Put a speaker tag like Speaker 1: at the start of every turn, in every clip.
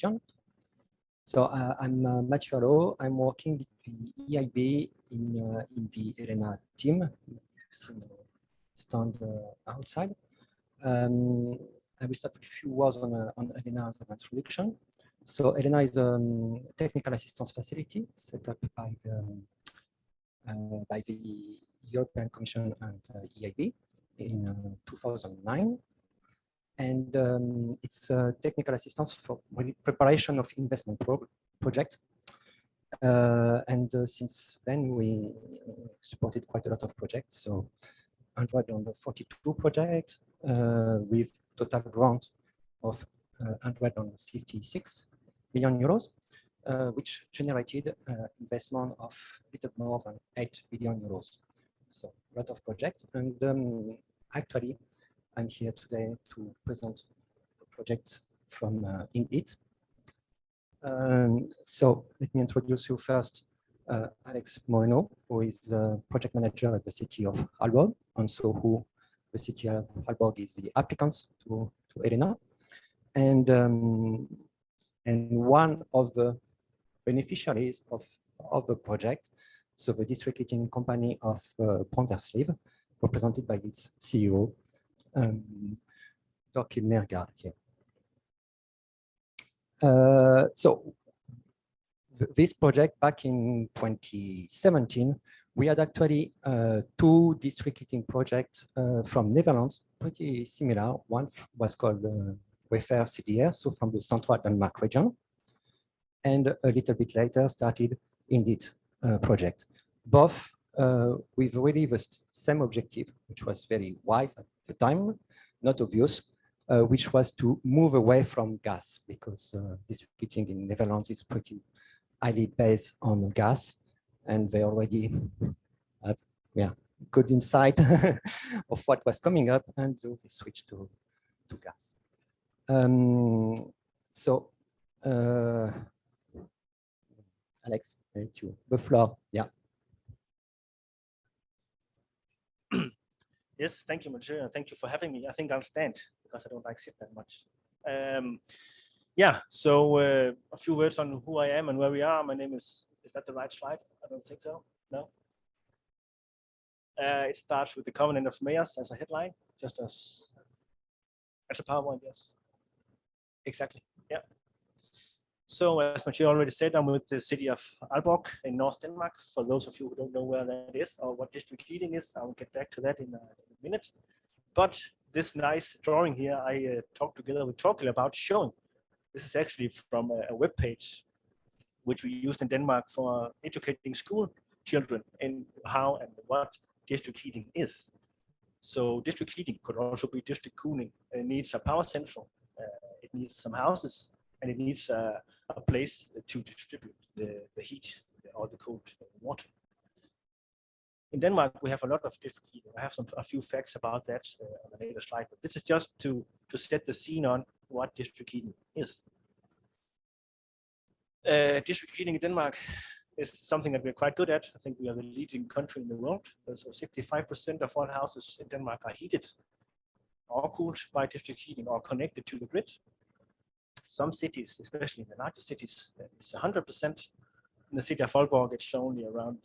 Speaker 1: region. So I'm Mathieu. I'm working with the EIB in the ELENA team. Stand outside. I will start with a few words on ELENA as an introduction. So ELENA is a technical assistance facility set up by the European Commission and EIB in 2009. And it's technical assistance for preparation of investment project. Since then, we supported quite a lot of projects. So 142 projects with total grant of 156 million euros, which generated investment of a little more than 8 billion euros. So a lot of projects. And actually, I'm here today to present a project from Inddheat. So let me introduce you first, Alex Moreno, who is the project manager at the city of Aalborg, and so who the city of Aalborg is the applicants to ELENA. And one of the beneficiaries of the project, so the district heating company of Brønderslev, represented by its CEO, Dr. Mergard here. So this project back in 2017, we had actually 2 district heating projects from Netherlands, pretty similar. One was called Refer CDR, so from the central Denmark region. And a little bit later started Inddheat project, both with really the same objective, which was very wise at the time, not obvious, which was to move away from gas, because district heating in Netherlands is pretty highly based on gas, and they already have good insight of what was coming up, and so we switched to gas. Alex, thank you. The floor, yeah.
Speaker 2: Yes, thank you, Mathieu, and thank you for having me. I think I'll stand because I don't like sit that much. So a few words on who I am and where we are. My name is that the right slide? I don't think so. No. It starts with the Covenant of Mayors as a headline, just as a PowerPoint, yes. Exactly, yeah. So as Mathieu already said, I'm with the city of Aalborg in North Denmark. For those of you who don't know where that is or what district heating is, I'll get back to that in a minute. But this nice drawing here, I talked together with Torkild about showing. This is actually from a web page which we used in Denmark for educating school children in how and what district heating is. So district heating could also be district cooling. It needs a power central, it needs some houses, and it needs a place to distribute the heat or the cold water. In Denmark, we have a lot of district heating. I have a few facts about that on a later slide, but this is just to set the scene on what district heating is. District heating in Denmark is something that we're quite good at. I think we are the leading country in the world. So 65% of all houses in Denmark are heated or cooled by district heating or connected to the grid. Some cities, especially in the larger cities, it's 100%. In the city of Aalborg, it's only around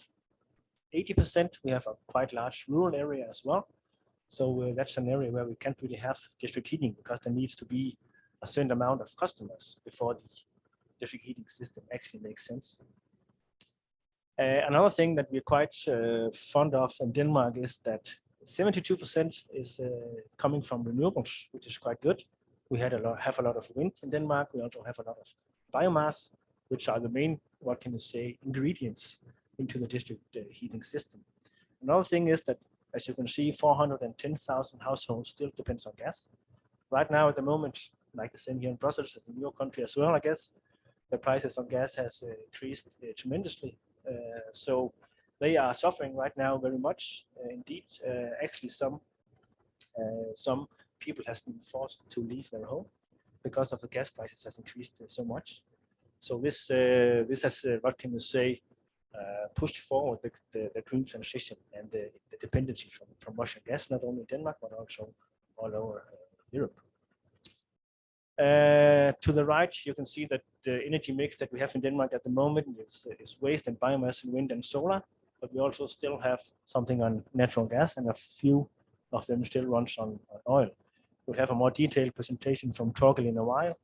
Speaker 2: 80%. We have a quite large rural area as well. So that's an area where we can't really have district heating because there needs to be a certain amount of customers before the district heating system actually makes sense. Another thing that we're quite fond of in Denmark is that 72% is coming from renewables, which is quite good. We have a lot of wind in Denmark. We also have a lot of biomass, which are the main, what can you say, ingredients into the district heating system. Another thing is that, as you can see, 410,000 households still depends on gas. Right now, at the moment, like the same here in Brussels, as in your country as well, I guess, the prices on gas has increased tremendously. So they are suffering right now very much. Indeed, actually, some people has been forced to leave their home because of the gas prices has increased so much. So this has, what can you say, pushed forward the green transition and the dependency from Russian gas, not only in Denmark, but also all over Europe. To the right, you can see that the energy mix that we have in Denmark at the moment is waste and biomass and wind and solar, but we also still have something on natural gas, and a few of them still runs on oil. We'll have a more detailed presentation from Torkel in a while,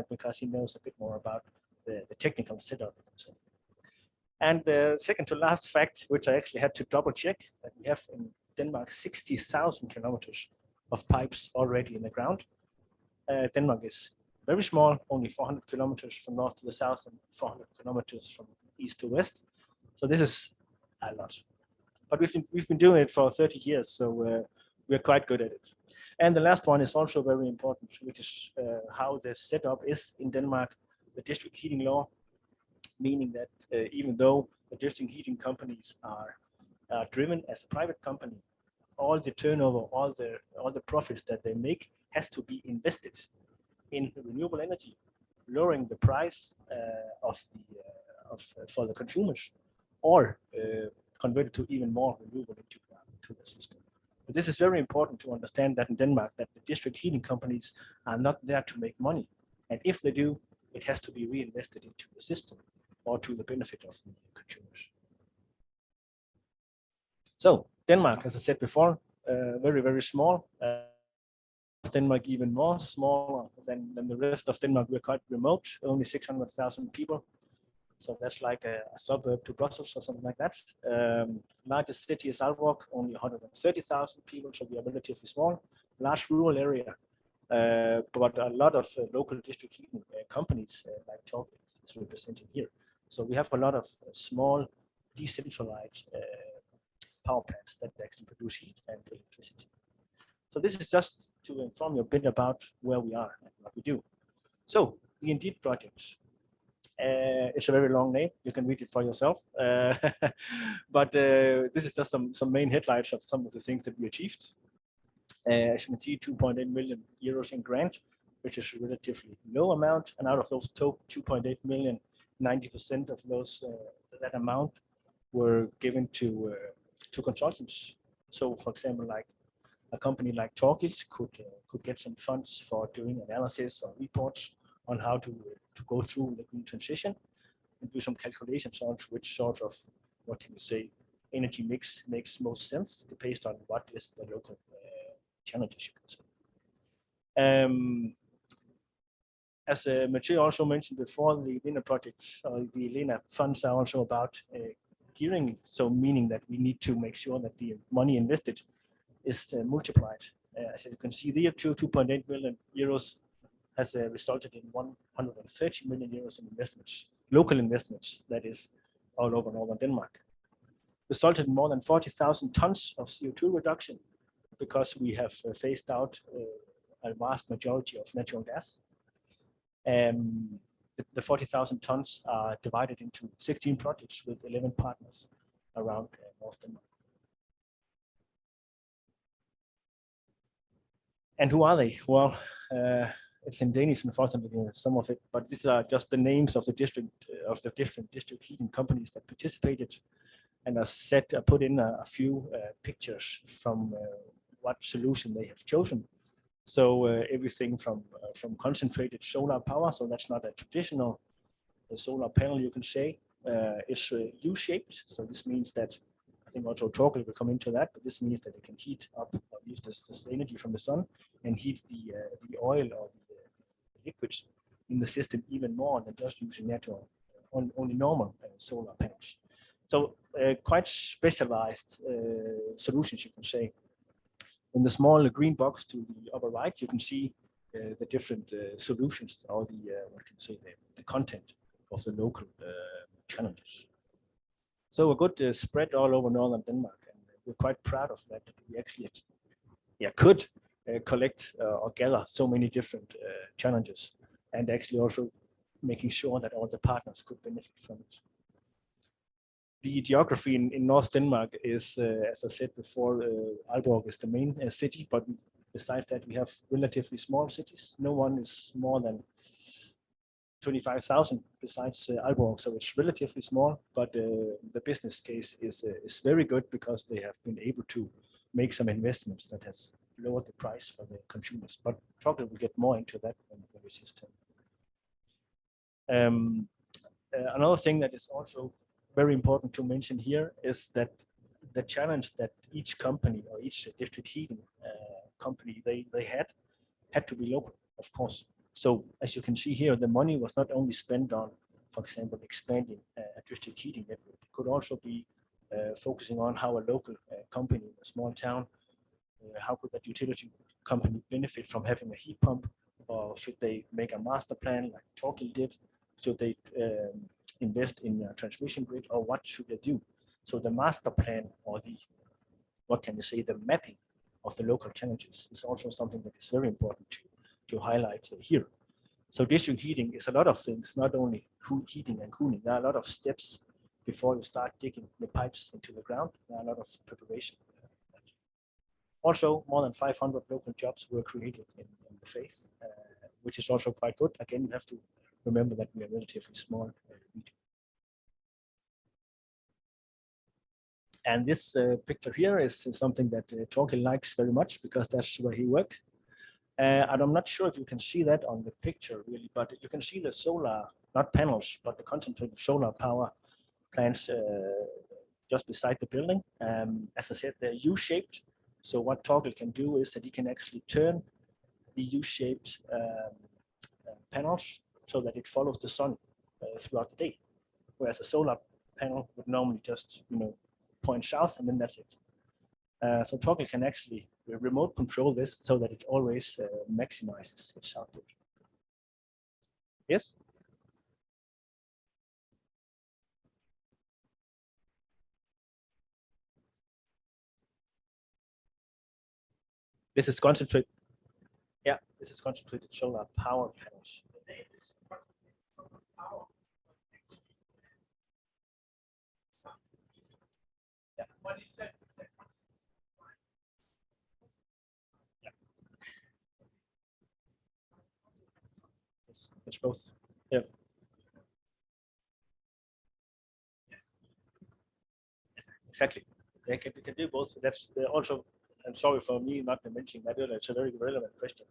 Speaker 2: because he knows a bit more about the technical setup. And the second to last fact, which I actually had to double check, that we have in Denmark 60,000 kilometers of pipes already in the ground. Denmark is very small, only 400 kilometers from north to the south and 400 kilometers from east to west. So this is a lot. But we've been doing it for 30 years, so we're quite good at it. And the last one is also very important, which is how the setup is in Denmark, the district heating law, meaning that even though the district heating companies are driven as a private company, all the turnover, all the profits that they make has to be invested in renewable energy, lowering the price for the consumers, or converted to even more renewable energy to the system. But this is very important to understand that in Denmark, that the district heating companies are not there to make money, and if they do, it has to be reinvested into the system or to the benefit of the consumers. So Denmark, as I said before, very, very small. Denmark even more smaller than the rest of Denmark. We're quite remote, only 600,000 people. So that's like a suburb to Brussels or something like that. Largest city is Aalborg, only 130,000 people, so we are relatively small. Large rural area, but a lot of local district heating companies like Torkel is represented here. So we have a lot of small, decentralized power plants that actually produce heat and electricity. So this is just to inform you a bit about where we are and what we do. So the Inddheat project. It's a very long name. You can read it for yourself. But this is just some main headlines of some of the things that we achieved. As you can see, 2.8 million euros in grant, which is a relatively low amount. And out of those 2.8 million, 90% of those that amount were given to consultants. So, for example, like a company like Torkel could get some funds for doing analysis or reports on how to go through the green transition and do some calculations on which sort of, what can you say, energy mix makes most sense based on what is the local challenges, you can say. As Mathieu also mentioned before, the ELENA project, the ELENA funds are also about gearing, so meaning that we need to make sure that the money invested is multiplied. As you can see there, 2.8 million euros has resulted in 130 million euros in investments, local investments, that is all over northern Denmark. Resulted in more than 40,000 tons of CO2 reduction because we have phased out a vast majority of natural gas. The 40,000 tons are divided into 16 projects with 11 partners around North Denmark. And who are they? Well, it's in Danish, unfortunately, some of it, but these are just the names of the different district heating companies that participated, and I put in a few pictures from what solution they have chosen. So everything from concentrated solar power, so that's not a traditional solar panel, you can say. It's U-shaped, so this means that, I think also Torkel will come into that, but this means that they can heat up or use this energy from the sun and heat the oil or the liquids in the system even more than just using natural, only normal solar panels. So quite specialized solutions, you can say. In the small green box to the upper right, you can see the different solutions, or the content of the local challenges. So a good spread all over northern Denmark, and we're quite proud of that. We actually could collect or gather so many different challenges, and actually also making sure that all the partners could benefit from it. The geography in North Denmark is, as I said before, Aalborg is the main city, but besides that, we have relatively small cities. No one is more than 25,000 besides Aalborg, so it's relatively small, but the business case is very good because they have been able to make some investments that has lower the price for the consumers. But probably we'll get more into that when we see time. Another thing that is also very important to mention here is that the challenge that each company or each district heating company they had to be local, of course. So as you can see here, the money was not only spent on, for example, expanding a district heating network. It could also be focusing on how a local company in a small town, how could that utility company benefit from having a heat pump, or should they make a master plan like Torkild did? Should they invest in a transmission grid, or what should they do? So the master plan, or the, what can you say, the mapping of the local challenges is also something that is very important to highlight here. So district heating is a lot of things, not only heating and cooling. There are a lot of steps before you start digging the pipes into the ground. There are a lot of preparation. Also, more than 500 local jobs were created in the phase, which is also quite good. Again, you have to remember that we are relatively small region. And this picture here is something that Torkild likes very much because that's where he worked. And I'm not sure if you can see that on the picture really, but you can see the solar, not panels, but the concentrated solar power plants just beside the building. As I said, they're U-shaped. So what Torkild can do is that he can actually turn the U-shaped panels so that it follows the sun throughout the day, whereas a solar panel would normally just, point south and then that's it. So Torkild can actually remote control this so that it always maximizes its output. Yes? This is concentrated. Yeah, this is concentrated solar power panels. Yeah. It's both. Yeah. Exactly. They can do both. That's also. I'm sorry for me not mentioning that earlier. It's a very relevant question.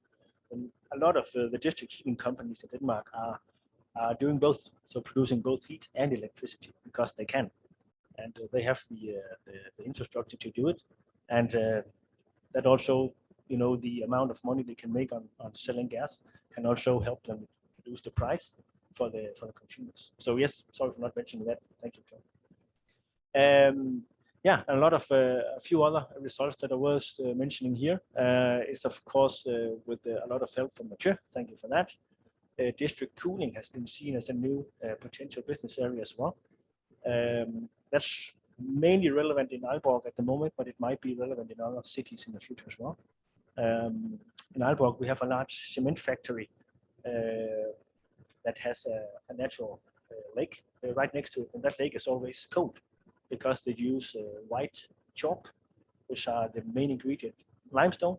Speaker 2: And a lot of the district heating companies in Denmark are doing both, so producing both heat and electricity because they can, and they have the infrastructure to do it, and that also, the amount of money they can make on selling gas can also help them reduce the price for the consumers. So yes, sorry for not mentioning that. Thank you, John. Yeah, a lot of a few other results that are worth mentioning here is of course with a lot of help from Mathieu. Thank you for that. District cooling has been seen as a new potential business area as well. That's mainly relevant in Aalborg at the moment, but it might be relevant in other cities in the future as well. In Aalborg, we have a large cement factory that has a natural lake right next to it, and that lake is always cold because they use white chalk, which are the main ingredient, limestone,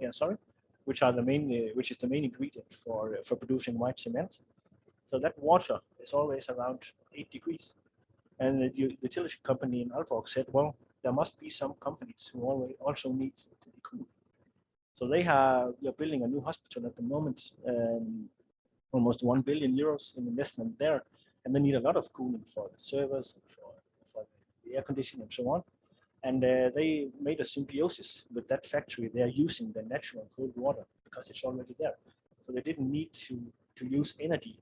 Speaker 2: which is the main ingredient for producing white cement. So that water is always around 8 degrees. And the utility company in Aalborg said, well, there must be some companies who also need to be cool. So we are building a new hospital at the moment, almost 1 billion euros in investment there, and they need a lot of cooling for the servers, for the air conditioning and so on. And they made a symbiosis with that factory. They are using the natural cold water because it's already there. So they didn't need to use energy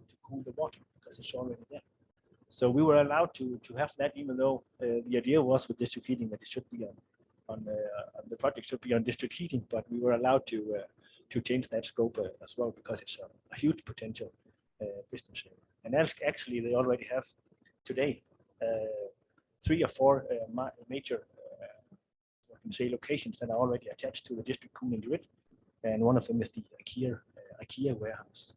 Speaker 2: to cool the water because it's already there. So we were allowed to have that, even though the idea was with district heating that it should be on the project should be on district heating, but we were allowed to change that scope as well because it's a huge potential business area. And actually, they already have today 3 or 4 major locations that are already attached to the district cooling grid, and one of them is the IKEA warehouse.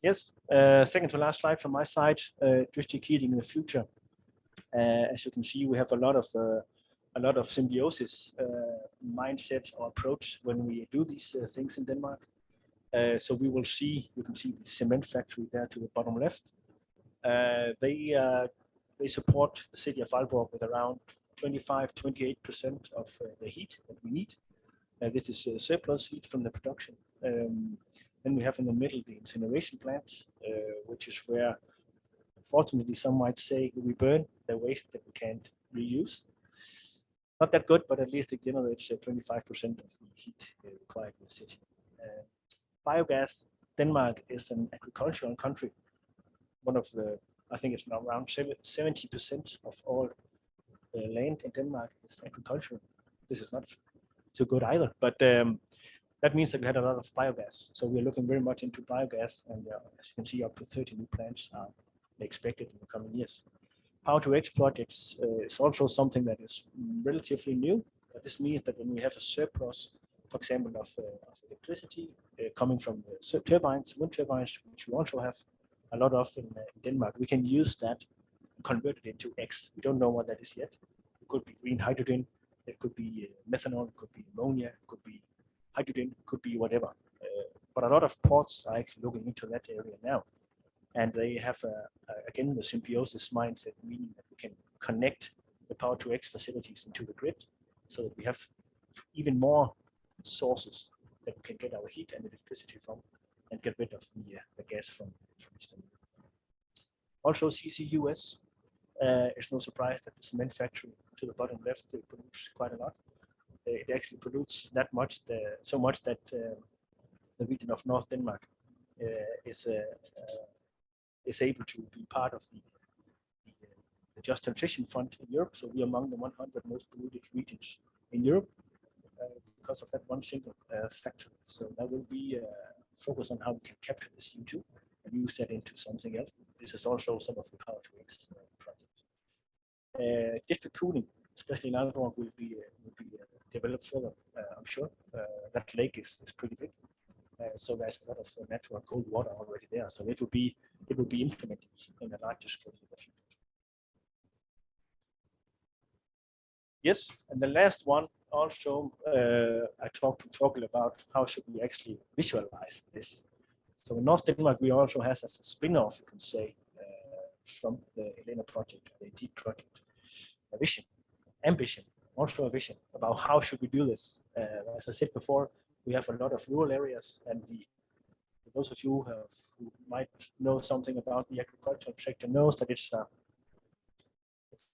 Speaker 2: Yes, second to last slide from my side, district heating in the future. As you can see, we have a lot of symbiosis mindset or approach when we do these things in Denmark. So you can see the cement factory there to the bottom left. They support the city of Aalborg with around 25-28% of the heat that we need. This is surplus heat from the production. Then we have in the middle the incineration plant, which is where, unfortunately, some might say we burn the waste that we can't reuse. Not that good, but at least it generates 25% of the heat required in the city. Biogas, Denmark is an agricultural country. One of the, I think it's around 70% of all land in Denmark is agricultural. This is not too good either, but that means that we had a lot of biogas. So we're looking very much into biogas, and as you can see, up to 30 new plants are expected in the coming years. Power-to-X projects is also something that is relatively new. This means that when we have a surplus, for example, of electricity coming from turbines, wind turbines, which we also have a lot of in Denmark, we can use that, convert it into X. We don't know what that is yet. It could be green hydrogen, it could be methanol, it could be ammonia, it could be hydrogen, it could be whatever. But a lot of ports are actually looking into that area now. And they have, again, the symbiosis mindset, meaning that we can connect the Power-to-X facilities into the grid so that we have even more sources that we can get our heat and electricity from and get rid of the gas from Eastern Europe. Also, CCUS, it's no surprise that the cement factory to the bottom left, they produce quite a lot. It actually produces that much, so much that the region of North Denmark is able to be part of the Just Transition Fund in Europe. So we are among the 100 most polluted regions in Europe because of that one single factor. So that will be focus on how we can capture the CO2 and use that into something else. This is also some of the Power-to-X projects. District cooling, especially in Aalborg, will be developed further, I'm sure. That lake is pretty big. So there's a lot of natural cold water already there. So it will be implemented in a larger scale in the future. Yes, and the last one also I talked to Torkel about how should we actually visualize this. So in North Denmark, we also have as a spin-off, you can say, from the ELENA project, the Inddheat project, a vision, ambition, also a vision about how should we do this. As I said before, we have a lot of rural areas, and those of you who might know something about the agricultural sector knows that it's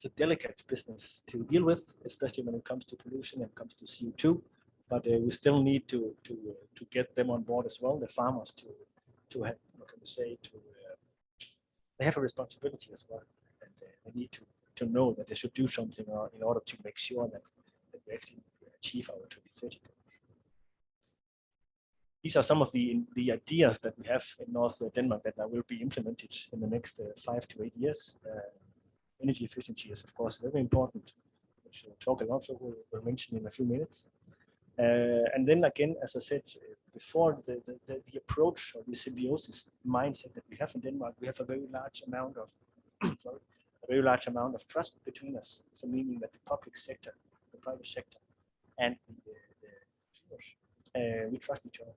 Speaker 2: a delicate business to deal with, especially when it comes to pollution and comes to CO2. But we still need to get them on board as well, the farmers, to have, what can we say, they have a responsibility as well, and they need to know that they should do something in order to make sure that we actually achieve our 2030 goals. These are some of the ideas that we have in North Denmark that will be implemented in the next 5 to 8 years. Energy efficiency is, of course, very important, which Torkel also will mention in a few minutes. And then again, as I said before, the approach or the symbiosis mindset that we have in Denmark, we have a very large amount of trust between us. So meaning that the public sector, the private sector, and the consumers, we trust each other.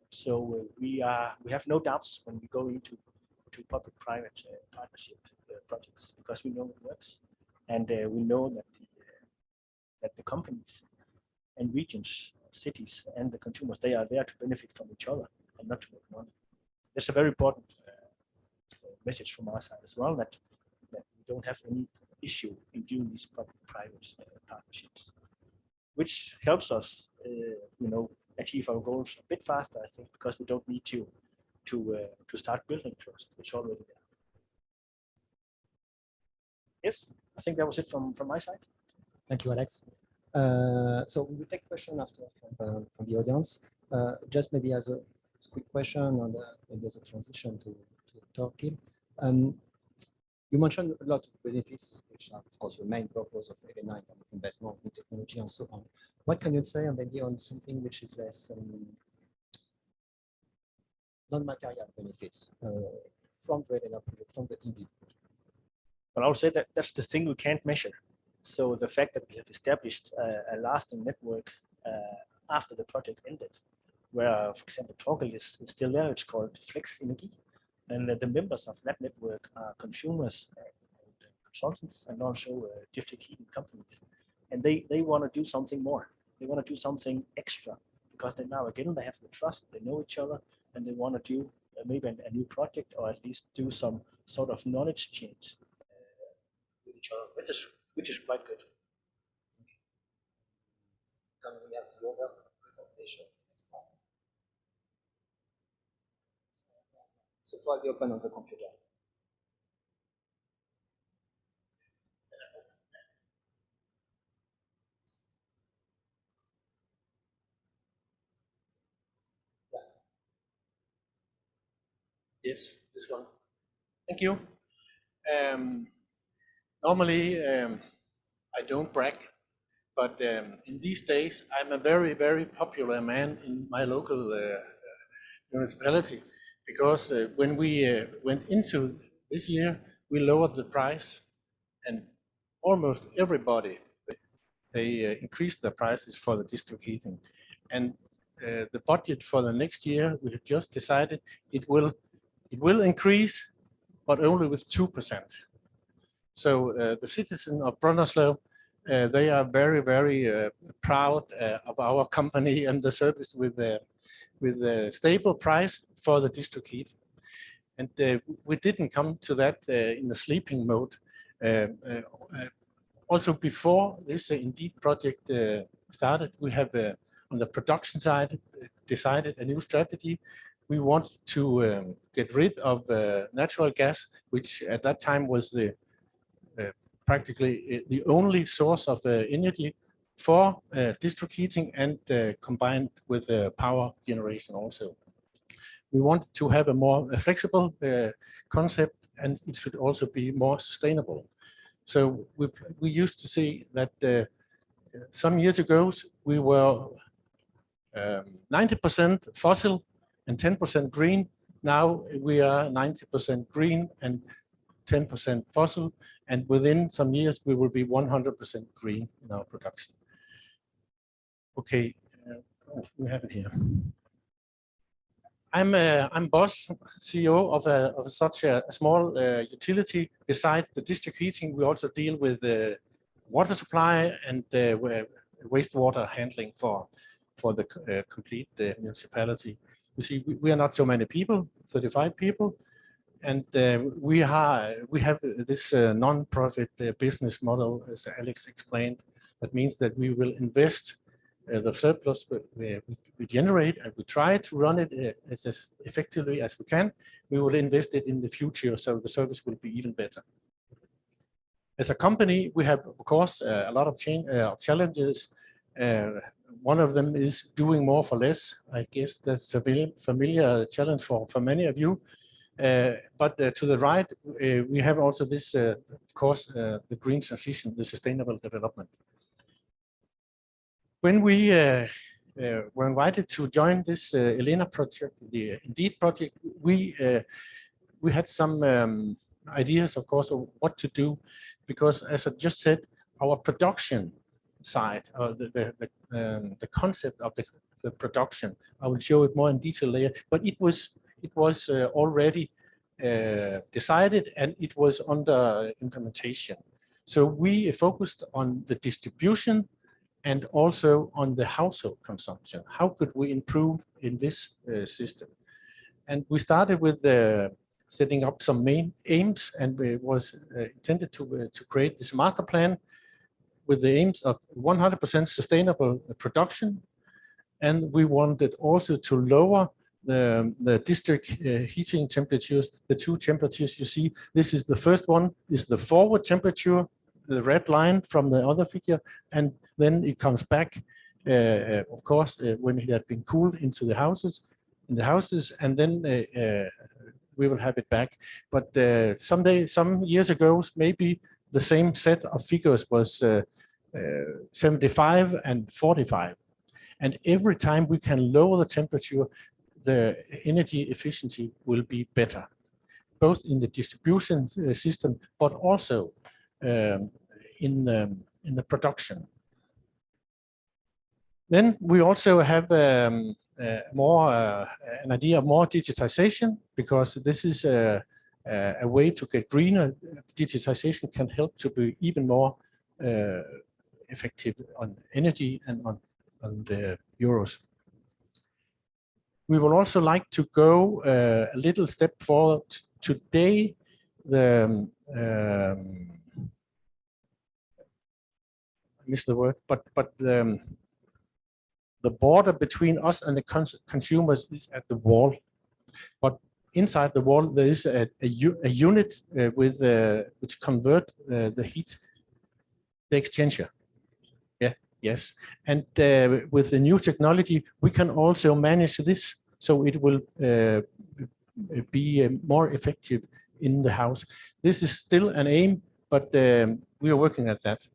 Speaker 2: So we have no doubts when we go into public-private partnership projects, because we know it works, and we know that the companies and regions, cities, and the consumers, they are there to benefit from each other and not to make money. That's a very important message from our side as well, that we don't have any issue in doing these public-private partnerships, which helps us, achieve our goals a bit faster, I think, because we don't need to start building trust. It's already there. Yes, I think that was it from my side.
Speaker 1: Thank you, Alex. So we will take question after from the audience. Just maybe as a quick question on maybe as a transition to Torkel. You mentioned a lot of benefits, which are, of course, the main purpose of ELENA in terms of investment in technology and so on. What can you say maybe on something which is less non-material benefits from the ELENA project, from the Inddheat project?
Speaker 2: Well, I would say that that's the thing we can't measure. So the fact that we have established a lasting network after the project ended, where, for example, Torkel is still there, it's called Flex Energy. And the members of that network are consumers and consultants, and also district heating companies. and they want to do something more. They want to do something extra because they now again they have the trust, they know each other, and they want to do maybe a new project or at least do some sort of knowledge change with each other, which is quite good.
Speaker 1: Can we have the other presentation? So probably open on the computer.
Speaker 3: Yes, this one. Thank you. Normally, I don't brag, but in these days, I'm a very, very popular man in my local municipality because when we went into this year, we lowered the price, and almost everybody, they increased the prices for the district heating. And the budget for the next year, we have just decided it will increase, but only with 2%. So the citizens of Brønderslev, they are very, very proud of our company and the service with a stable price for the district heat. And we didn't come to that in the sleeping mode. Also before this Inddheat project started, we have on the production side decided a new strategy. We want to get rid of natural gas, which at that time was the practically the only source of energy for district heating and combined with power generation also. We want to have a more flexible concept, and it should also be more sustainable. So we used to see that some years ago we were 90% fossil and 10% green. Now we are 90% green and 10% fossil, and within some years we will be 100% green in our production. Okay, we have it here. I'm boss, CEO of such a small utility. Besides the district heating, we also deal with water supply and wastewater handling for the complete municipality. You see, we are not so many people, 35 people, and we have this non-profit business model, as Alex explained. That means that we will invest the surplus we generate, and we try to run it as effectively as we can. We will invest it in the future, so the service will be even better. As a company, we have, of course, a lot of challenges. One of them is doing more for less. I guess that's a very familiar challenge for many of you. But to the right, we have also this, of course, the green transition, the sustainable development. When we were invited to join this ELENA project, the Inddheat project, we had some ideas, of course, of what to do, because as I just said, our production side, the concept of the production, I will show it more in detail later, but it was already decided and it was under implementation. So we focused on the distribution and also on the household consumption. How could we improve in this system? And we started with setting up some main aims, and it was intended to create this master plan with the aims of 100% sustainable production. And we wanted also to lower the district heating temperatures, the two temperatures you see. This is the first one, is the forward temperature, the red line from the other figure, and then it comes back, of course, when it had been cooled into the houses, and then we will have it back. But some years ago, maybe the same set of figures was 75 and 45. And every time we can lower the temperature, the energy efficiency will be better, both in the distribution system, but also in the production. Then we also have an idea of more digitization, because this is a way to get greener. Digitization can help to be even more effective on energy and on the euros. We would also like to go a little step forward. Today, I missed the word, but the border between us and the consumers is at the wall. But inside the wall, there is a unit with which convert the heat, the exchanger. Yeah, yes. And with the new technology, we can also manage this, so it will be more effective in the house. This is still an aim, but we are working at that.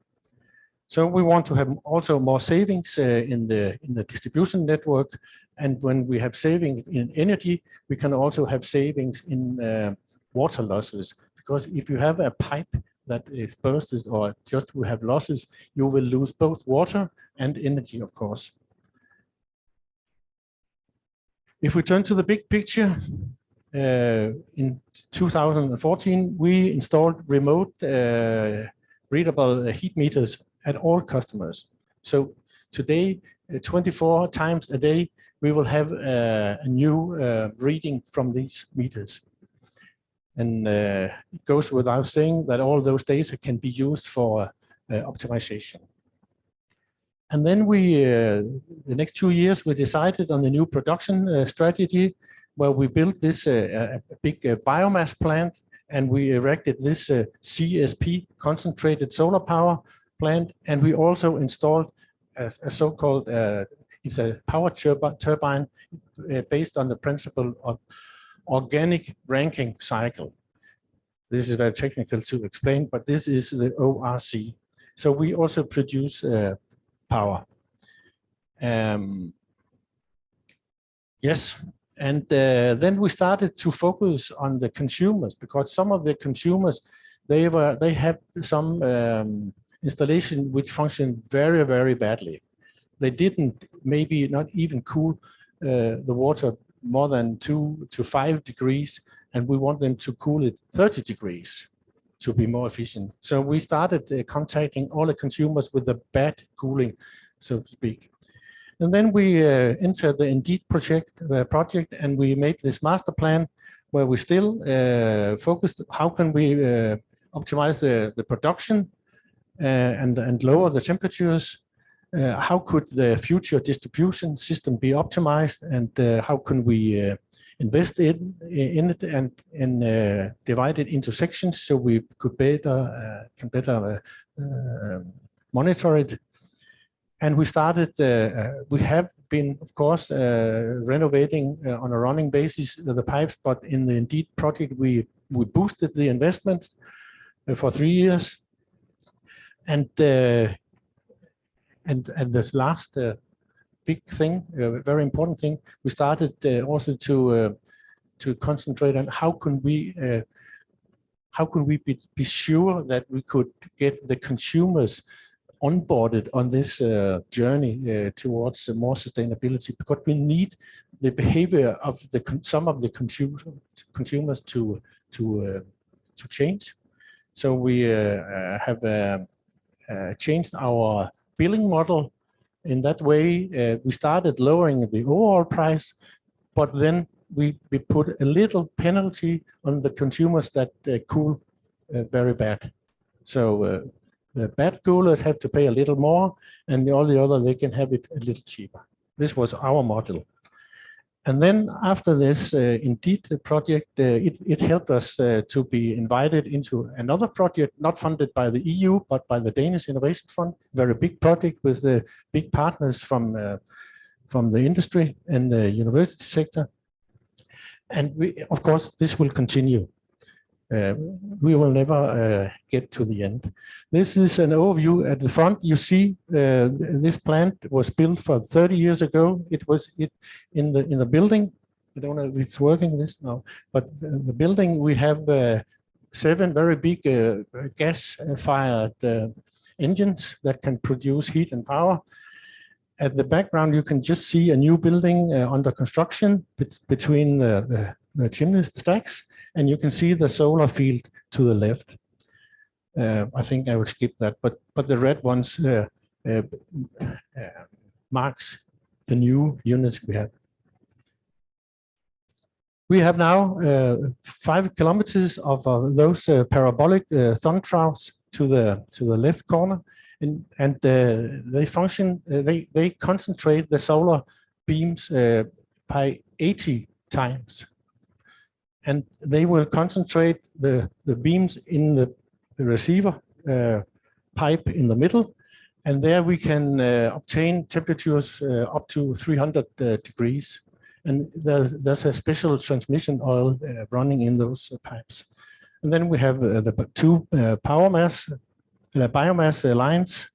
Speaker 3: So we want to have also more savings in the distribution network, and when we have savings in energy, we can also have savings in water losses. Because if you have a pipe that is bursted or just will have losses, you will lose both water and energy, of course. If we turn to the big picture, in 2014, we installed remote readable heat meters at all customers. So today, 24 times a day, we will have a new reading from these meters. And it goes without saying that all those data can be used for optimization. And then the next 2 years, we decided on the new production strategy, where we built this a big biomass plant, and we erected this CSP, concentrated solar power plant, and we also installed a so-called, it's a power turbine based on the principle of organic ranking cycle. This is very technical to explain, but this is the ORC. So we also produce power. Yes, and then we started to focus on the consumers, because some of the consumers, they have some installation which functioned very, very badly. They didn't maybe not even cool the water more than 2 to 5 degrees, and we want them to cool it 30 degrees to be more efficient. So we started contacting all the consumers with the bad cooling, so to speak. And then we entered the Inddheat project, and we made this master plan where we still focused how can we optimize the production and lower the temperatures. How could the future distribution system be optimized, and how can we invest in it and divide it into sections so we could better monitor it. And we started, we have been, of course, renovating on a running basis the pipes, but in the Inddheat project, we boosted the investments for 3 years. And this last big thing, very important thing, we started also to concentrate on how can we be sure that we could get the consumers onboarded on this journey towards more sustainability, because we need the behavior of some of the consumers to change. So we have changed our billing model. In that way, we started lowering the overall price, but then we put a little penalty on the consumers that cool very bad. So the bad coolers have to pay a little more, and all the other, they can have it a little cheaper. This was our model. And then after this Inddheat project, it helped us to be invited into another project, not funded by the EU, but by the Danish Innovation Fund. Very big project with big partners from the industry and the university sector. And of course, this will continue. We will never get to the end. This is an overview at the front. You see, this plant was built for 30 years ago. It was in the building. I don't know if it's working this now, but the building, we have 7 very big gas-fired engines that can produce heat and power. At the background, you can just see a new building under construction between the chimney stacks. And you can see the solar field to the left. I think I will skip that, but the red ones marks the new units we have. We have now 5 kilometers of those parabolic thumb troughs to the left corner, and they function. They concentrate the solar beams by 80 times, and they will concentrate the beams in the receiver pipe in the middle, and there we can obtain temperatures up to 300 degrees. And there's a special transmission oil running in those pipes. And then we have the 2 biomass lines,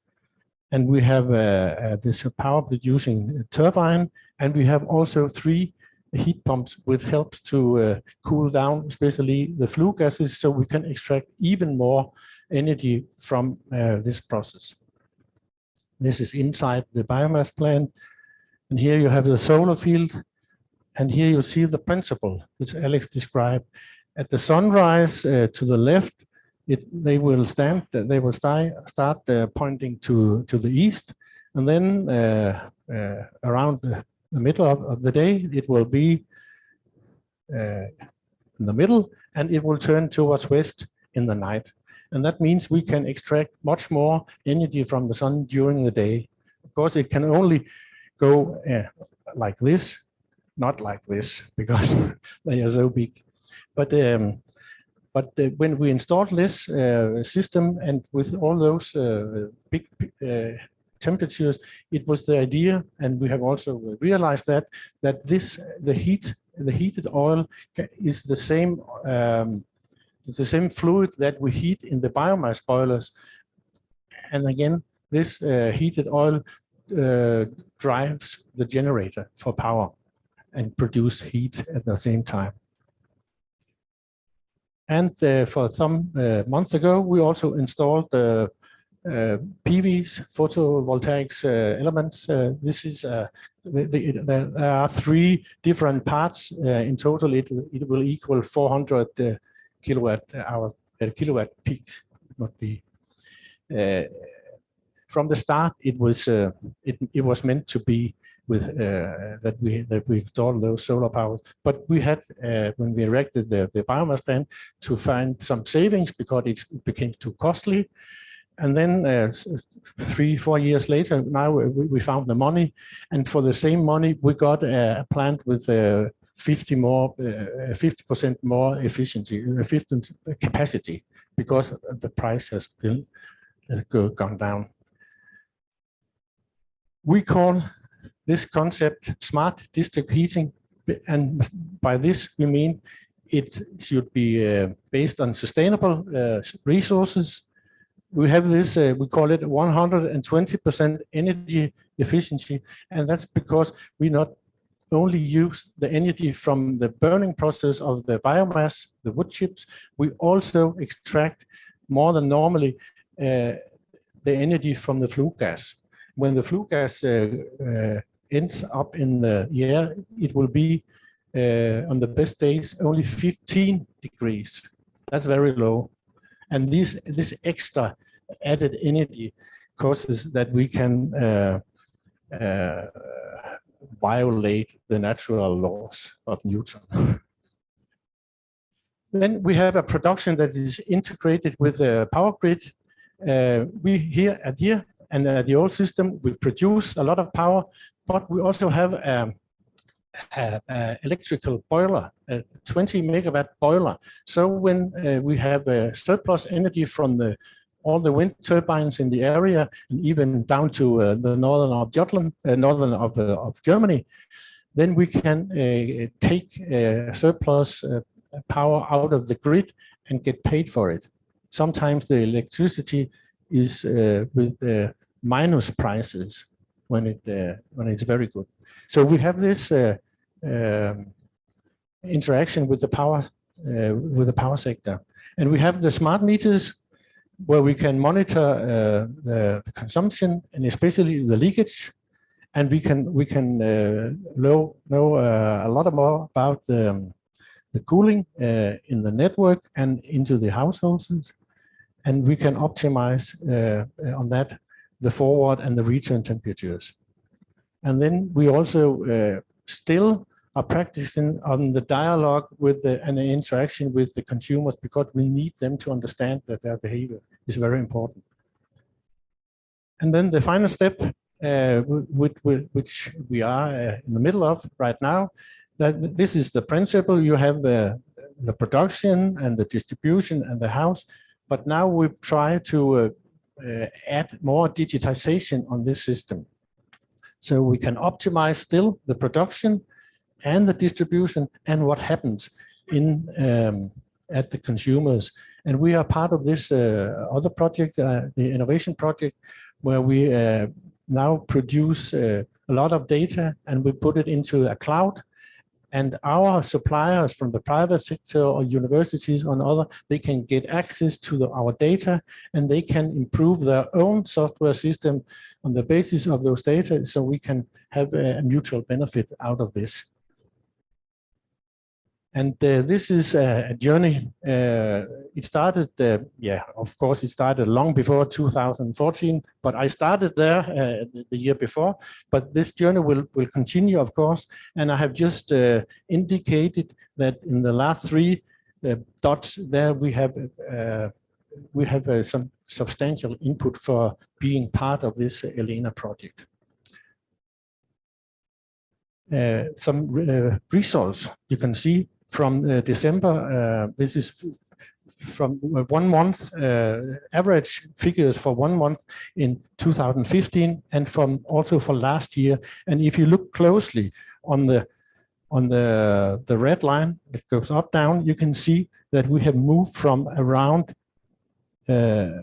Speaker 3: and we have this power producing turbine, and we have also 3 heat pumps, which helps to cool down, especially the flue gases, so we can extract even more energy from this process. This is inside the biomass plant, and here you have the solar field. And here you see the principle, which Alex described. At the sunrise to the left, they will start pointing to the east, and then around the middle of the day, it will be in the middle, and it will turn towards west in the night. And that means we can extract much more energy from the sun during the day. Of course, it can only go like this. Not like this, because they are so big. But when we installed this system, and with all those big temperatures, it was the idea, and we have also realized that the heated oil is the same fluid that we heat in the biomass boilers. And again, this heated oil drives the generator for power and produce heat at the same time. And for some months ago, we also installed PVs, photovoltaics elements. This is there are 3 different parts. In total, it will equal 400 kilowatt peak. Not be. From the start, it was meant to be with that we installed those solar powers, but we had when we erected the biomass plant to find some savings because it became too costly, and then 3-4 years later, now we found the money, and for the same money we got a plant with 50% more efficiency, efficient capacity, because the price has gone down. We call this concept smart district heating, and by this we mean it should be based on sustainable resources. We have this, we call it 120% energy efficiency, and that's because we not only use the energy from the burning process of the biomass, the wood chips, we also extract more than normally the energy from the flue gas. When the flue gas ends up in the air, it will be on the best days only 15 degrees. That's very low. And this extra added energy causes that we can violate the natural laws of Newton. Then we have a production that is integrated with the power grid. We here at here and the old system, we produce a lot of power, but we also have an electrical boiler, a 20 megawatt boiler. So when we have surplus energy from all the wind turbines in the area, and even down to the northern of Jutland, northern of Germany, then we can take surplus power out of the grid and get paid for it. Sometimes the electricity is with minus prices when it's very good. So we have this interaction with the power sector, and we have the smart meters where we can monitor the consumption and especially the leakage, and we can know a lot more about the cooling in the network and into the households, and we can optimize on that the forward and the return temperatures. And then we also still are practicing on the dialogue with and the interaction with the consumers, because we need them to understand that their behavior is very important. And then the final step, which we are in the middle of right now, that this is the principle. You have the production and the distribution and the house, but now we try to add more digitization on this system. So we can optimize still the production and the distribution and what happens in at the consumers. And we are part of this other project, the innovation project, where we now produce a lot of data and we put it into a cloud. And our suppliers from the private sector or universities or other, they can get access to our data, and they can improve their own software system on the basis of those data, so we can have a mutual benefit out of this. And this is a journey. It started, of course, it started long before 2014, but I started there the year before. But this journey will continue, of course. And I have just indicated that in the last three dots there, we have some substantial input for being part of this ELENA project. Some results you can see from December. This is from 1 month, average figures for 1 month in 2015, and from also for last year. And if you look closely on the red line that goes up down, you can see that we have moved from around. You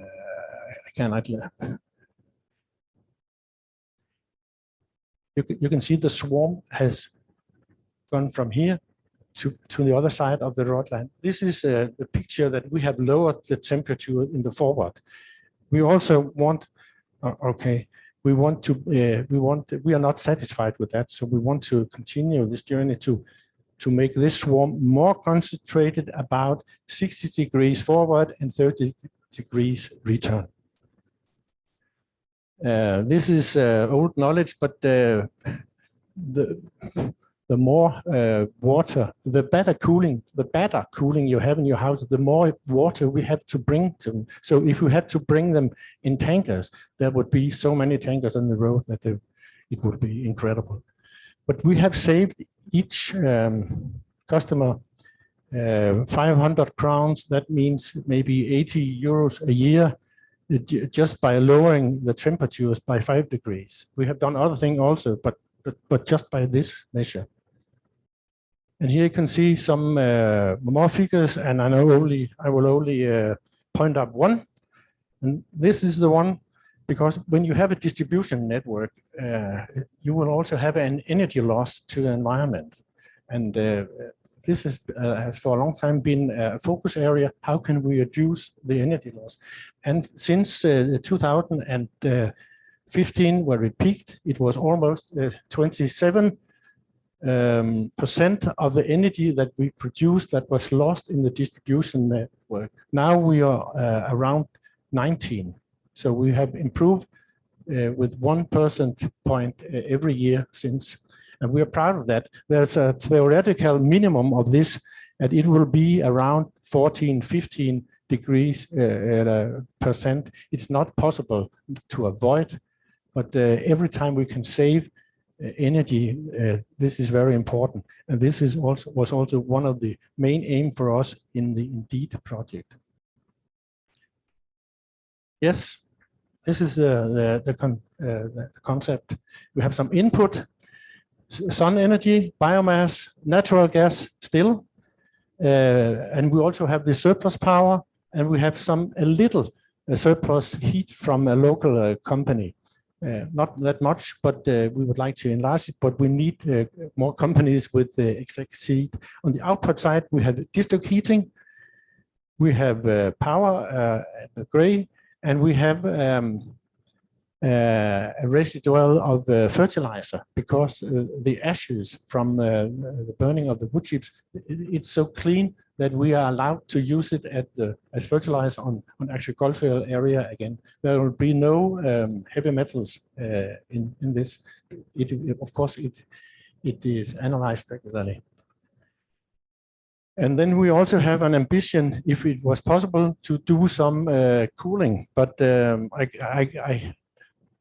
Speaker 3: can see the swarm has gone from here to the other side of the rod line. This is the picture that we have lowered the temperature in the forward. We also want, we are not satisfied with that, so we want to continue this journey to make this swarm more concentrated, about 60 degrees forward and 30 degrees return. This is old knowledge, but the more water, the better cooling you have in your house, the more water we have to bring to them. So if we had to bring them in tankers, there would be so many tankers on the road that it would be incredible. But we have saved each customer 500 crowns. That means maybe 80 euros a year, just by lowering the temperatures by 5 degrees. We have done other things also, but just by this measure. And here you can see some more figures, and I will only point out one. And this is the one, because when you have a distribution network, you will also have an energy loss to the environment. And this has for a long time been a focus area. How can we reduce the energy loss? And since 2015, where it peaked, it was almost 27% of the energy that we produced that was lost in the distribution network. Now we are around 19. So we have improved with 1 percentage point every year since. And we are proud of that. There's a theoretical minimum of this, and it will be around 14, 15 degrees percent. It's not possible to avoid, but every time we can save energy, this is very important. And this is was also one of the main aim for us in the Inddheat project. Yes, this is the concept. We have some input. Sun energy, biomass, natural gas still, and we also have the surplus power, and we have a little surplus heat from a local company. Not that much, but we would like to enlarge it, but we need more companies with the exact heat. On the output side, we have district heating, we have power, gray, and we have a residual of fertilizer, because the ashes from the burning of the wood chips, it's so clean that we are allowed to use it as fertilizer on agricultural area again. There will be no heavy metals in this. Of course, it is analyzed regularly. And then we also have an ambition, if it was possible, to do some cooling. But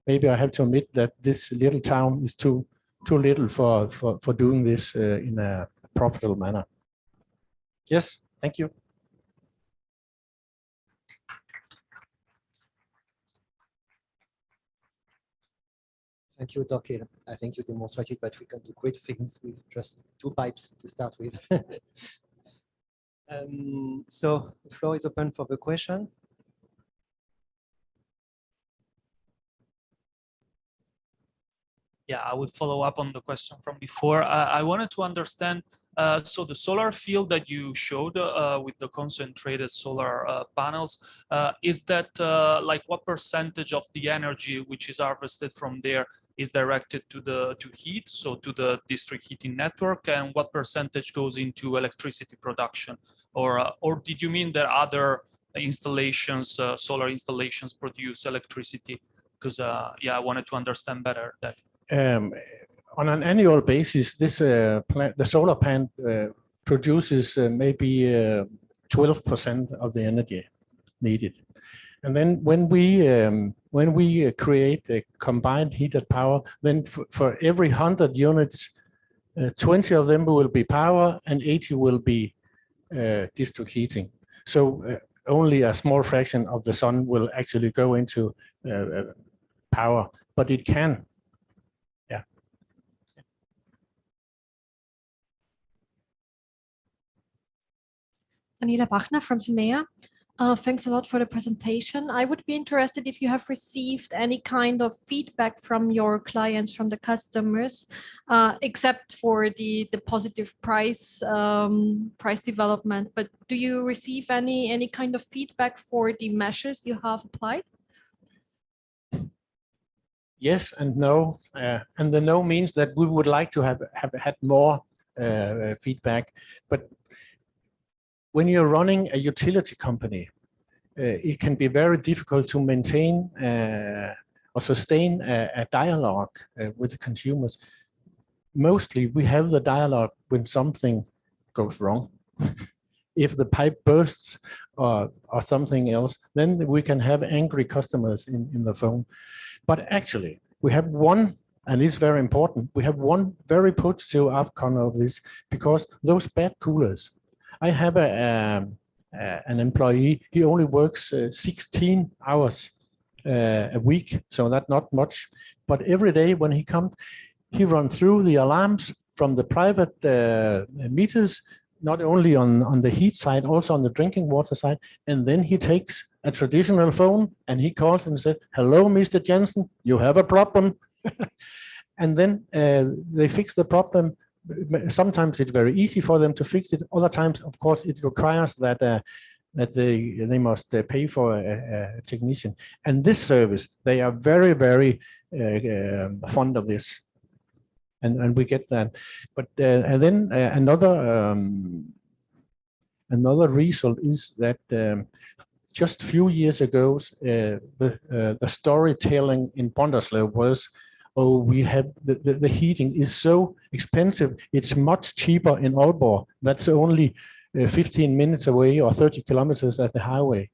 Speaker 3: maybe I have to admit that this little town is too little for doing this in a profitable manner. Yes, thank you.
Speaker 1: Thank you, Torkild. I think you demonstrated that we can do great things with just 2 pipes to start with. So the floor is open for the question.
Speaker 4: Yeah, I would follow up on the question from before. I wanted to understand, so the solar field that you showed with the concentrated solar panels, is that like what percentage of the energy which is harvested from there is directed to heat, so to the district heating network, and what percentage goes into electricity production? Or did you mean that other installations, solar installations, produce electricity? Because yeah, I wanted to understand better that.
Speaker 3: On an annual basis, this the solar plant produces maybe 12% of the energy needed. And then when we create a combined heated power, then for every 100 units, 20 of them will be power and 80 will be district heating. So only a small fraction of the sun will actually go into power, but it can. Yeah.
Speaker 5: Anita Bachner from Sinea. Thanks a lot for the presentation. I would be interested if you have received any kind of feedback from your clients, from the customers, except for the positive price development. But do you receive any kind of feedback for the measures you have applied?
Speaker 3: Yes and no. And the no means that we would like to have had more feedback. But when you're running a utility company, it can be very difficult to maintain or sustain a dialogue with the consumers. Mostly we have the dialogue when something goes wrong. If the pipe bursts or something else, then we can have angry customers in the phone. But actually, we have one, and it's very important, we have one very positive outcome of this, because those bad coolers, I have an employee, he only works 16 hours a week, so that's not much. But every day when he comes, he runs through the alarms from the private meters, not only on the heat side, also on the drinking water side. And then he takes a traditional phone and he calls and says, "Hello, Mr. Jensen, you have a problem." And then they fix the problem. Sometimes it's very easy for them to fix it. Other times, of course, it requires that they must pay for a technician. And this service, they are very, very fond of this. And we get that. But and then another result is that just a few years ago, the storytelling in Brønderslev was, "Oh, we have the heating is so expensive. It's much cheaper in Aalborg. That's only 15 minutes away or 30 kilometers at the highway."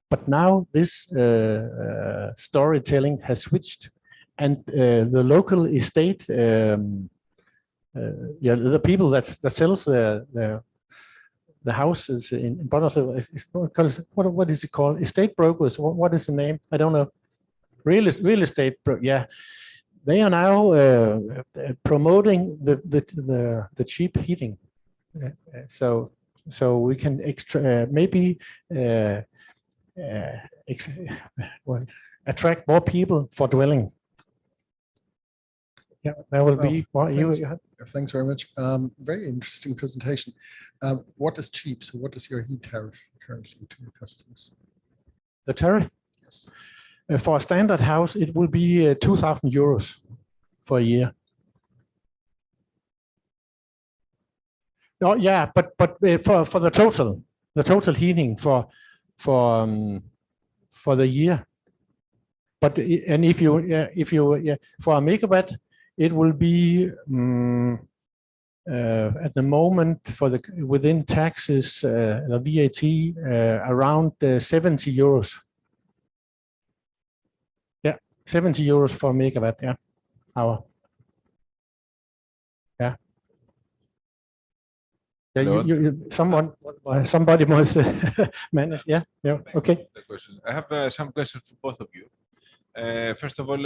Speaker 3: But now this storytelling has switched, and the local estate, the people that sells the houses in Brønderslev, what is it called? Estate brokers? What is the name? I don't know. Real estate, yeah. They are now promoting the cheap heating, so we can maybe attract more people for dwelling. Yeah, that will be what
Speaker 6: Thanks very much. Very interesting presentation. What is cheap? So what is your heat tariff currently to your customers?
Speaker 3: The tariff?
Speaker 6: Yes.
Speaker 3: For a standard house, it will be 2,000 euros for a year. Oh yeah, but for the total heating for the year. But and if you for a megawatt, it will be at the moment for the within taxes the VAT around 70 euros. Yeah, 70 euros for a megawatt. Yeah, hour. Yeah. Yeah, somebody must manage. Yeah, yeah. Okay.
Speaker 7: The questions. I have some questions for both of you. First of all,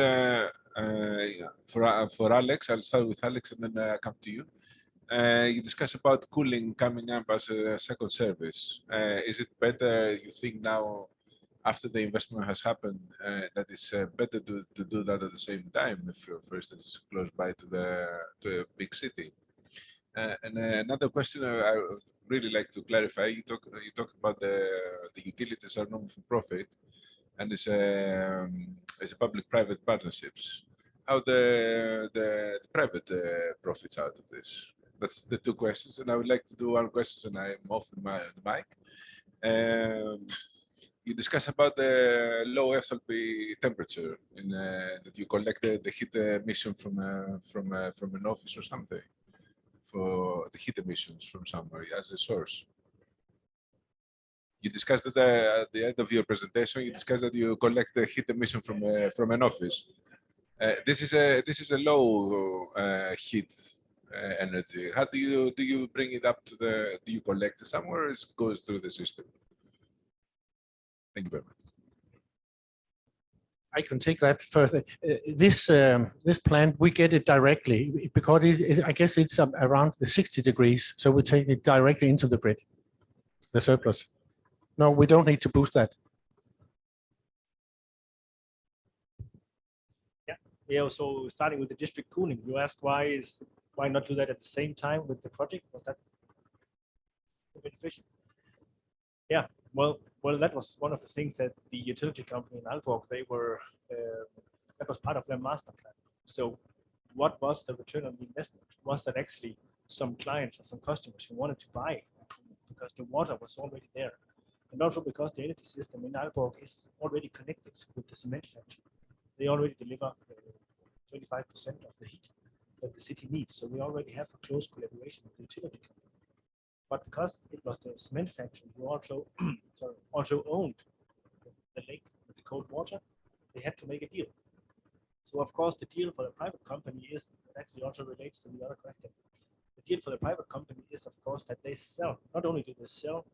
Speaker 7: for Alex, I'll start with Alex and then come to you. You discussed about cooling coming up as a second service. Is it better, you think, now, after the investment has happened, that it's better to do that at the same time, if, for instance, it's close by to a big city? And another question I would really like to clarify. You talked about the utilities are non-for-profit, and it's a public-private partnerships. How the private profits out of this? That's the two questions, and I would like to do one question, and I'm off the mic. You discussed about the low enthalpy temperature in that you collected the heat emission from an office or something, for the heat emissions from somewhere as a source. You discussed that at the end of your presentation. You discussed that you collect the heat emission from an office. This is a low heat energy. How do you bring it up to the? Do you collect it somewhere, or it goes through the system? Thank you very much.
Speaker 3: I can take that further. This plant, we get it directly because I guess it's around the 60 degrees, so we take it directly into the grid, the surplus. No, we don't need to boost that.
Speaker 2: Yeah, we also starting with the district cooling. You asked why not do that at the same time with the project? Was that beneficial? Yeah, well, that was one of the things that the utility company in Aalborg, they were, that was part of their master plan. So what was the return on the investment? Was that actually some clients or some customers who wanted to buy because the water was already there? And also because the energy system in Aalborg is already connected with the cement factory. They already deliver 25% of the heat that the city needs. So we already have a close collaboration with the utility company. But because it was the cement factory who also owned the lake with the cold water, they had to make a deal. So of course the deal for the private company is, it actually also relates to the other question. The deal for the private company is of course that they sell, not only do they sell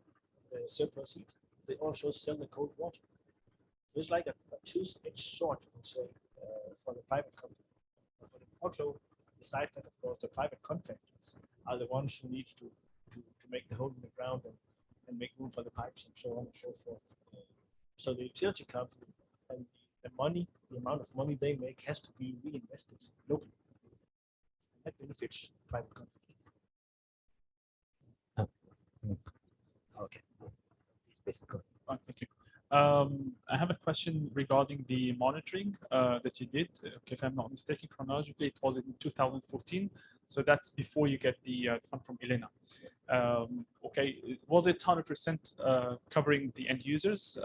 Speaker 2: the surplus heat, they also sell the cold water. So it's like a two-edged sword, you can say, for the private company. But for the, also, besides that, of course, the private contractors are the ones who need to make the hole in the ground and make room for the pipes and so on and so forth. So the utility company and the money, the amount of money they make has to be reinvested locally. That benefits private companies.
Speaker 1: Okay. Basically.
Speaker 4: Oh, thank you. I have a question regarding the monitoring that you did. Okay, if I'm not mistaken, chronologically, it was in 2014. So that's before you get the fund from ELENA. Okay, was it 100% covering the end users?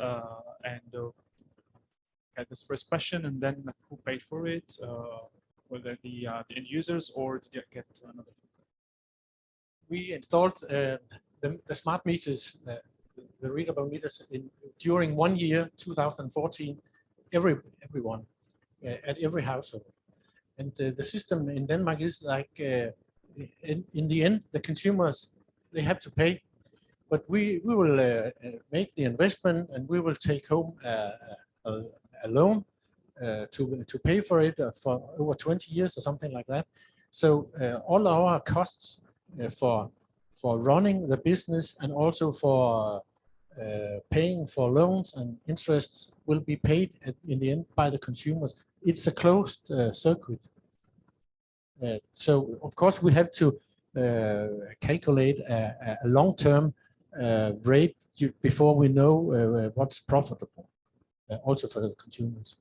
Speaker 4: This first question, and then who paid for it? Whether the end users, or did you get another?
Speaker 3: We installed the smart meters, the readable meters during 1 year, 2014, everyone at every household. And the system in Denmark is like, in the end, the consumers, they have to pay. But we will make the investment, and we will take home a loan to pay for it for over 20 years or something like that. So all our costs for running the business and also for paying for loans and interests will be paid in the end by the consumers. It's a closed circuit. So of course we have to calculate a long-term rate before we know what's profitable. also for the consumers.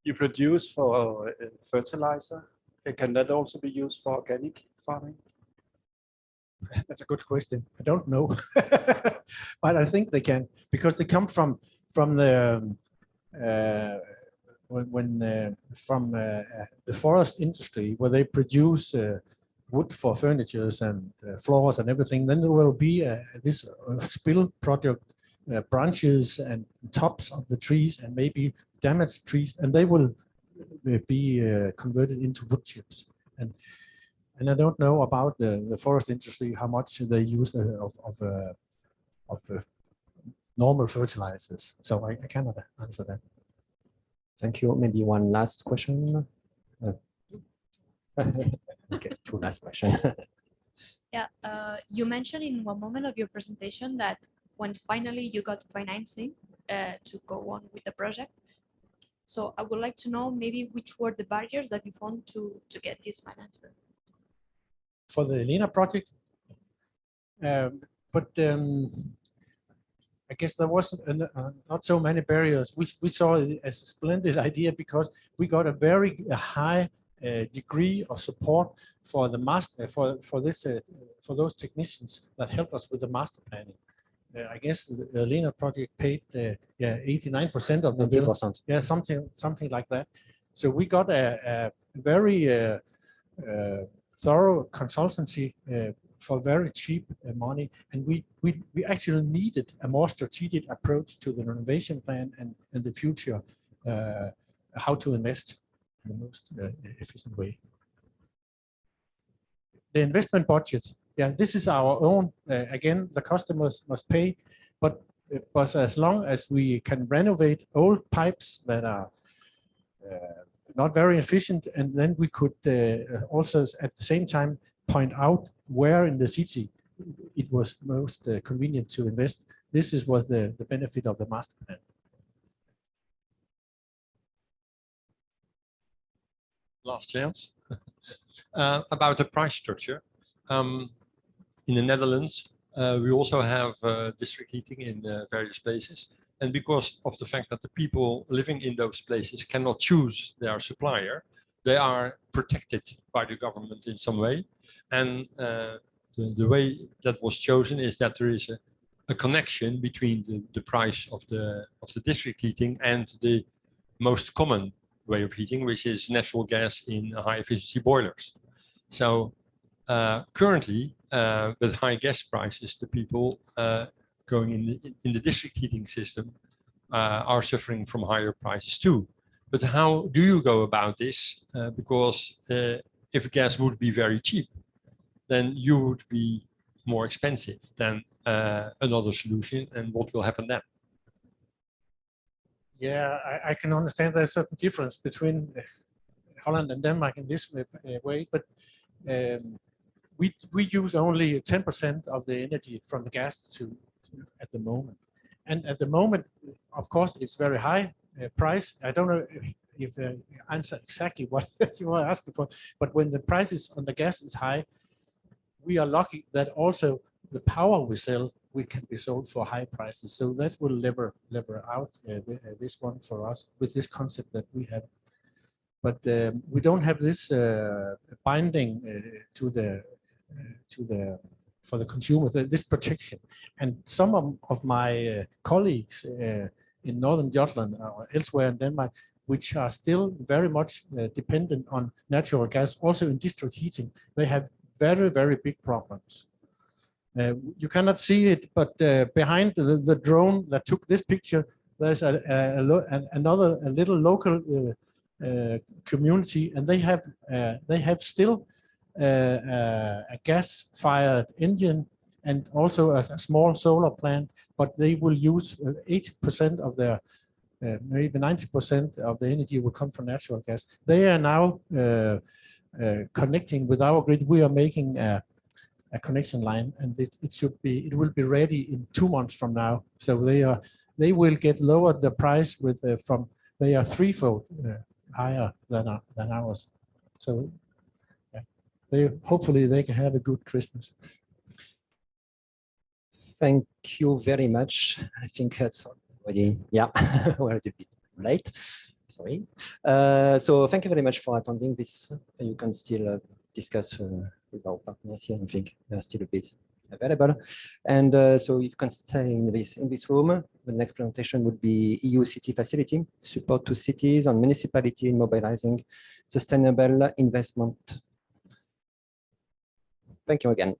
Speaker 8: You produce for fertilizer. Can that also be used for organic farming?
Speaker 3: That's a good question. I don't know, but I think they can, because they come from the the forest industry, where they produce wood for furnitures and floors and everything. Then there will be this spill product, branches and tops of the trees and maybe damaged trees, and they will be converted into wood chips. And I don't know about the forest industry, how much they use of normal fertilizers. So I cannot answer that.
Speaker 1: Thank you. Maybe one last question. Okay, two last questions.
Speaker 9: Yeah, you mentioned in one moment of your presentation that once finally you got financing to go on with the project. So I would like to know maybe which were the barriers that you found to get this financing.
Speaker 3: For the ELENA project, but I guess there wasn't not so many barriers. We saw it as a splendid idea because we got a very high degree of support for the master for those technicians that help us with the master planning. I guess the ELENA project paid 89% of the bill. 90%. Yeah, something like that. So we got a very thorough consultancy for very cheap money, and we actually needed a more strategic approach to the renovation plan and the future, how to invest in the most efficient way. The investment budget, yeah, this is our own. Again, the customers must pay, but as long as we can renovate old pipes that are not very efficient, and then we could also at the same time point out where in the city it was most convenient to invest. This is what the benefit of the master plan.
Speaker 10: Last chance. About the price structure. In the Netherlands, we also have district heating in various places. And because of the fact that the people living in those places cannot choose their supplier, they are protected by the government in some way. And the way that was chosen is that there is a connection between the price of the district heating and the most common way of heating, which is natural gas in high efficiency boilers. So currently, with high gas prices, the people going in the district heating system are suffering from higher prices too. But how do you go about this? Because if gas would be very cheap, then you would be more expensive than another solution. And what will happen then?
Speaker 3: Yeah, I can understand there's a certain difference between Holland and Denmark in this way, but we use only 10% of the energy from the gas at the moment. And at the moment, of course, it's very high price. I don't know if answer exactly what you were asking for, but when the prices on the gas is high, we are lucky that also the power we sell, we can be sold for high prices. So that will lever out this one for us with this concept that we have. But we don't have this binding for the consumer, this protection. And some of my colleagues in Northern Jutland or elsewhere in Denmark, which are still very much dependent on natural gas, also in district heating, they have very, very big problems. You cannot see it, but behind the drone that took this picture, there's another little local community, and they have still a gas-fired engine and also a small solar plant, but they will use 80% of their, maybe 90% of the energy will come from natural gas. They are now connecting with our grid. We are making a connection line, and it will be ready in 2 months from now. So they will get lowered the price with they are threefold higher than ours. So hopefully they can have a good Christmas.
Speaker 1: Thank you very much. I think that's already, yeah, we're a bit late. Sorry. So thank you very much for attending this. You can still discuss with our partners here. I think they're still a bit available. And so you can stay in this room. The next presentation would be EU city facility, support to cities and municipality in mobilizing sustainable investment. Thank you again.